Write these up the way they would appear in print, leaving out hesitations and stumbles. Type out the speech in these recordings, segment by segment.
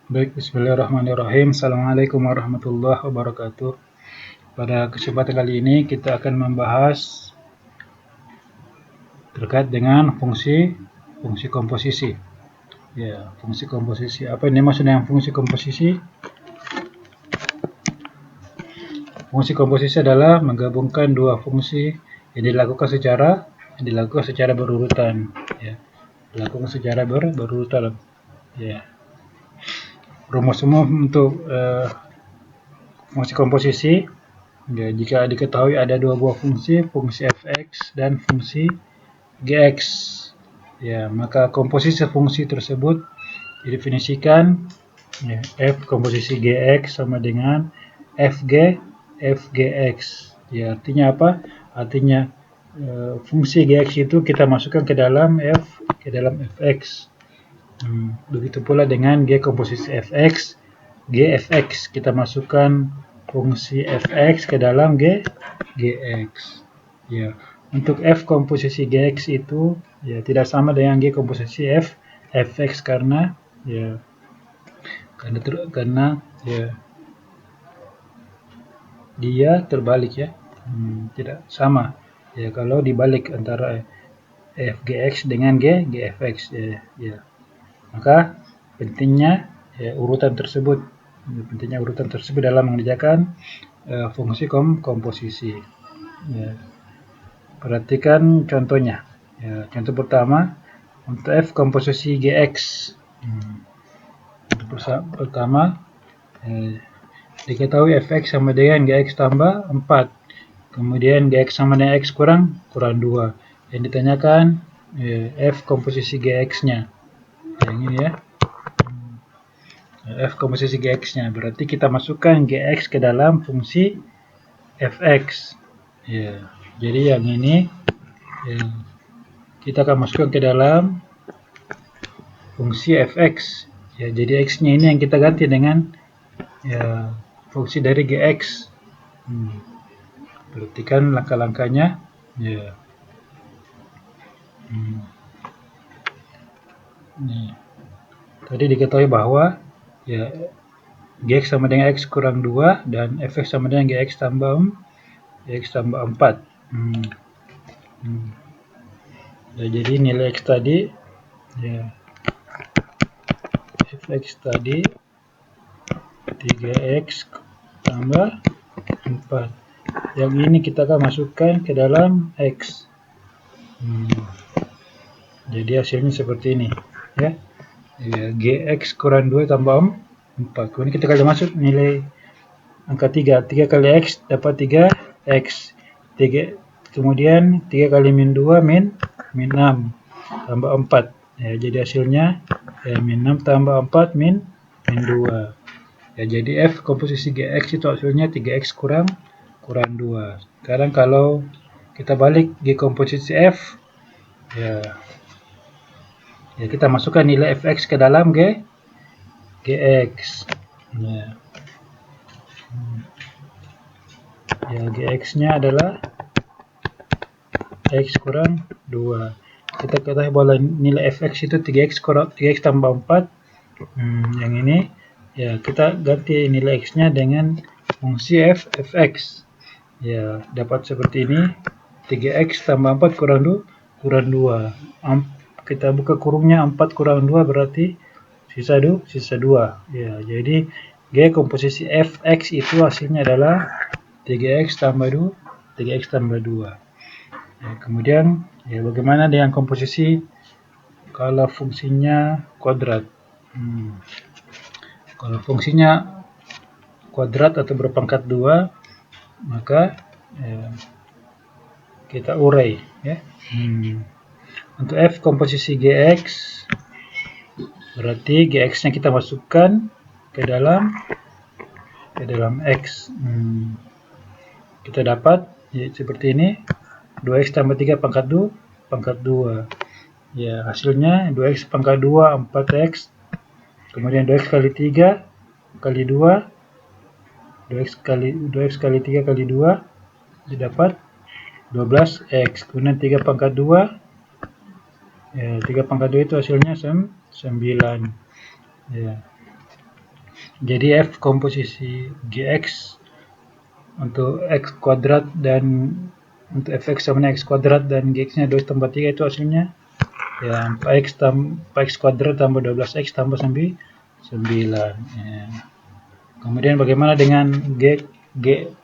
Baik, bismillahirrahmanirrahim. Assalamualaikum warahmatullahi wabarakatuh. Pada kesempatan kali ini kita akan membahas terkait dengan fungsi komposisi. Ya, fungsi komposisi. Apa ini maksudnya yang fungsi komposisi? Fungsi komposisi adalah menggabungkan dua fungsi yang dilakukan secara berurutan. Ya, dilakukan secara berurutan. Ya. Rumus umum untuk fungsi komposisi. Ya, jika diketahui ada dua buah fungsi fx dan fungsi gx, ya, maka komposisi fungsi tersebut didefinisikan, ya, f komposisi gx sama dengan fgx. Ya, artinya apa? Artinya fungsi gx itu kita masukkan ke dalam fx. Begitu pula dengan g komposisi fx, gfx kita masukkan fungsi fx ke dalam gx. Ya, untuk f komposisi gx itu ya tidak sama dengan g komposisi fx karena ya dia terbalik, ya. Tidak sama. Ya, kalau dibalik antara fgx dengan gfx, ya. Maka pentingnya urutan tersebut dalam mengerjakan fungsi komposisi. Ya. Perhatikan contohnya. Ya, contoh pertama untuk f komposisi gx. Untuk pertama diketahui fx sama dengan gx tambah 4. Kemudian gx sama dengan x kurang 2. Yang ditanyakan f komposisi gx-nya. Yang ini, ya. F komposisi gx-nya. Berarti kita masukkan gx ke dalam fungsi fx. Ya. Jadi yang ini kita akan masukkan ke dalam fungsi fx. Ya, jadi x-nya ini yang kita ganti dengan fungsi dari gx. Perhatikan langkah-langkahnya. Ya. Tadi diketahui bahwa gx sama dengan x kurang 2 dan fx sama dengan gx tambah 4. Ya, jadi nilai x tadi, fx tadi 3x tambah 4. Yang ini kita akan masukkan ke dalam x. Jadi hasilnya seperti ini, ya. Gx kurang 2 tambah 4. Kemudian kita kali masuk nilai angka 3. 3 kali x dapat 3x. Kemudian 3 kali min 2 min 6 tambah 4. Ya, jadi hasilnya min 6 tambah 4 min 2. Ya, jadi f komposisi gx itu hasilnya 3x kurang 2. Sekarang kalau kita balik g komposisi f, ya kita masukkan nilai fx ke dalam gx. Ya, gx-nya adalah x kurang 2. Kita ketahui bahwa nilai fx itu 3x tambah 4. Yang ini, ya, kita ganti nilai x-nya dengan fungsi fx. Ya, dapat seperti ini. 3x tambah 4 kurang 2. Kita buka kurungnya, 4 kurang 2 berarti sisa 2. Ya, jadi g komposisi fx itu hasilnya adalah 3x tambah 2. Ya, kemudian bagaimana dengan komposisi kalau fungsinya kuadrat? Kalau fungsinya kuadrat atau berpangkat 2, maka kita urai, ya. Untuk f komposisi gx, berarti gx-nya kita masukkan ke dalam x. Kita dapat seperti ini, 2x tambah 3 pangkat 2. Ya, hasilnya 2x pangkat 2 4x. Kemudian 2x kali 3 kali 2, 2x kali 3 kali 2 didapat 12x. Kemudian 3 pangkat 2, ya, 3 pangkat 2 itu hasilnya 9. Ya. Jadi F komposisi Gx untuk X kuadrat dan untuk fx sama dengan X kuadrat dan Gx nya 2 tambah 3 itu hasilnya ya 4x kuadrat tambah 12x tambah 9. Ya. Kemudian bagaimana dengan G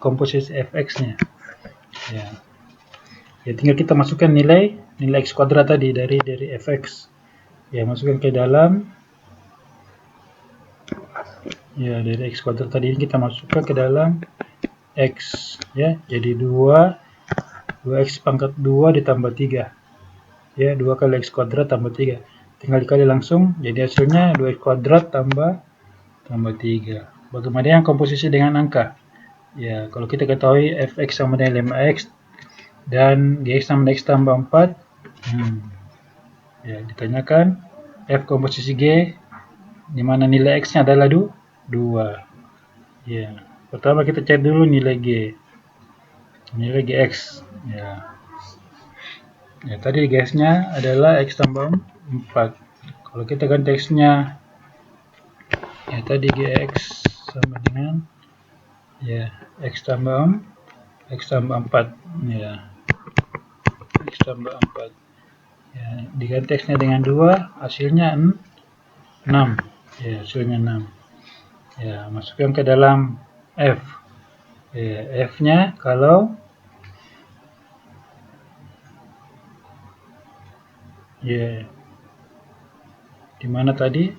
komposisi fx nya ya tinggal kita masukkan nilai x kuadrat tadi dari fx ya, masukkan ke dalam ya, dari x kuadrat tadi kita masukkan ke dalam x ya, jadi 2x pangkat 2 ditambah 3 ya, 2 kali x kuadrat tambah 3 tinggal dikali langsung, jadi hasilnya 2x kuadrat tambah 3. Bagaimana yang komposisi dengan angka ya, kalau kita ketahui fx sama dengan 5x dan gx sama dengan x tambah 4 ya, ditanyakan f komposisi g dimana nilai x nya adalah 2 ya. Pertama kita cari dulu nilai gx ya. Ya, tadi gx nya adalah x tambah 4. Kalau kita ganti x nya ya, tadi gx sama dengan ya x tambah 4 ya, x tambah 4 ya, diganti x nya dengan 2 hasilnya 6 ya, hasilnya 6 ya, masukkan ke dalam f ya, f nya kalau ya dimana tadi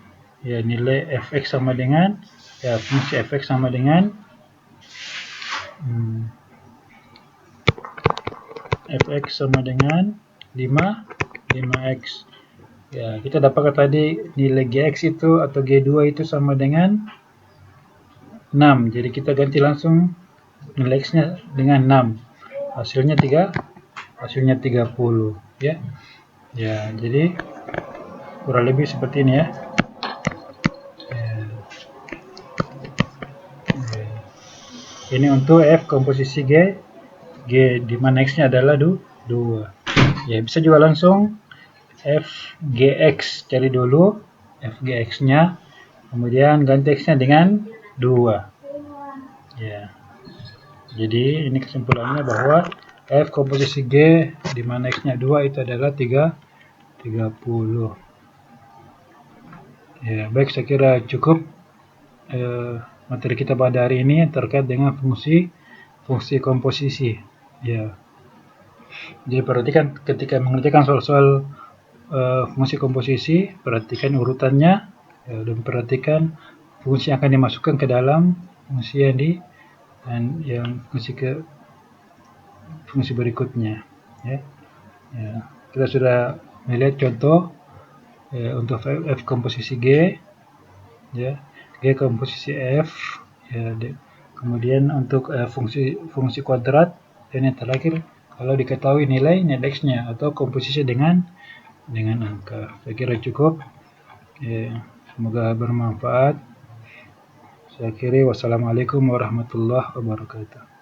ya, nilai fx sama dengan ya, fungsi fx sama dengan fx sama dengan 5x ya, kita dapatkan tadi nilai gx itu atau g2 itu sama dengan 6, jadi kita ganti langsung nilai x nya dengan 6 hasilnya 30 ya. Ya, jadi kurang lebih seperti ini ya. Ini untuk f komposisi g di mana x nya adalah 2 ya, bisa juga langsung f gx cari dulu f gx nya, kemudian ganti x nya dengan 2 ya. Jadi ini kesimpulannya bahwa f komposisi g di mana x nya 2 itu adalah 30 ya. Baik, saya kira cukup materi kita pada hari ini terkait dengan fungsi komposisi ya. Jadi perhatikan ketika mengerjakan soal-soal fungsi komposisi, perhatikan urutannya ya, dan perhatikan fungsi yang akan dimasukkan ke dalam fungsi yang fungsi berikutnya ya. Ya, kita sudah melihat contoh untuk f komposisi g ya, g komposisi f ya, kemudian untuk fungsi kuadrat, dan yang terakhir kalau diketahui nilai x nya atau komposisi dengan angka. Saya kira cukup ya, semoga bermanfaat. Saya kira wassalamualaikum warahmatullahi wabarakatuh.